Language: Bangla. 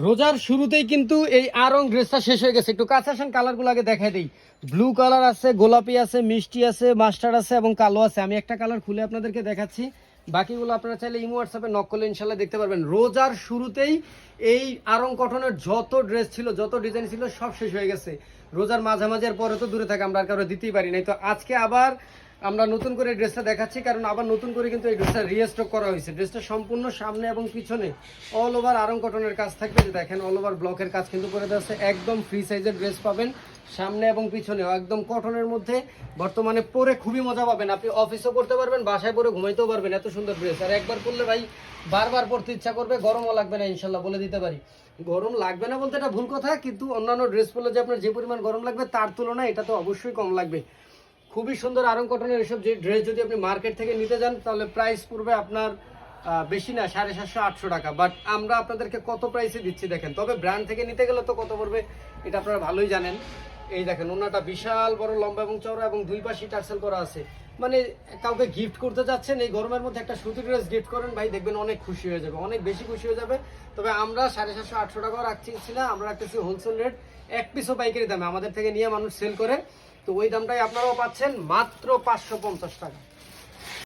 রোজার শুরুতেই কিন্তু এই আরং ড্রেসটা শেষ হয়ে গেছে। একটু কাছে আসেন, কালারগুলো আগে দেখাই দিই। ব্লু কালার আছে, গোলাপি আছে, মিষ্টি আছে, মাস্টার্ড আছে এবং কালো আছে। আমি একটা কালার খুলে আপনাদেরকে দেখাচ্ছি, বাকিগুলো আপনারা চাইলে ইমো হোয়াটসঅ্যাপে নক করলে ইনশাল্লাহ দেখতে পারবেন। রোজার শুরুতেই এই আরং কটনের যত ড্রেস ছিল, যত ডিজাইন ছিল, সব শেষ হয়ে গেছে। রোজার মাঝামাঝি আর পরে তো দূরে থাকে, আমরা আর কারো দিতেই পারি নাই। তো আজকে আবার আমরা নতুন করে ড্রেসটা দেখাচ্ছি, কারণ আবার নতুন করে কিন্তু এই ড্রেসটা রিস্টক করা হয়েছে। ড্রেসটা সম্পূর্ণ সামনে এবং পিছনে অল ওভার আরং কটনের কাজ থাকবে। যে দেখেন, অল ওভার ব্লকের কাজ কিন্তু করে দেওয়া আছে। একদম ফ্রি সাইজের ড্রেস পাবেন সামনে এবং পিছনেও, একদম কটনের মধ্যে। বর্তমানে পরে খুবই মজা পাবেন, আপনি অফিসও করতে পারবেন, বাসায় পরে ঘুমাইতেও পারবেন। এত সুন্দর ড্রেস, আর একবার পরলে ভাই বারবার পরতে ইচ্ছা করবে। গরমও লাগবে না ইনশাল্লাহ, বলে দিতে পারি। গরম লাগবে না বলতে এটা ভুল কথা, কিন্তু অন্যান্য ড্রেস পরলে যে আপনার যে পরিমাণ গরম লাগবে তার তুলনায় এটা তো অবশ্যই কম লাগবে। খুবই সুন্দর আরং কটনের এসব যে ড্রেস যদি আপনি মার্কেট থেকে নিতে যান তাহলে প্রাইস পড়বে আপনার বেশি না, 750-800 টাকা। বাট আমরা আপনাদেরকে কত প্রাইসে দিচ্ছি দেখেন। তবে ব্র্যান্ড থেকে নিতে গেলে তো কত পড়বে এটা আপনারা ভালোই জানেন। এই দেখেন, ওনাটা বিশাল বড়, লম্বা এবং চওড়া, এবং দুই পাশে টার্সেল করা আছে। মানে কাউকে গিফট করতে যাচ্ছেন এই গরমের মধ্যে, একটা সুতির ড্রেস গিফট করেন ভাই, দেখবেন অনেক খুশি হয়ে যাবে, অনেক বেশি খুশি হয়ে যাবে। তবে আমরা 750-800 টাকাও রাখছি না, আমরা রাখতেছি হোলসেল রেট, এক পিসও পাইকারি দামে। আমাদের থেকে নিয়ে মানুষ সেল করে, তো ওই দামটাই আপনারাও পাচ্ছেন মাত্র 550 টাকা।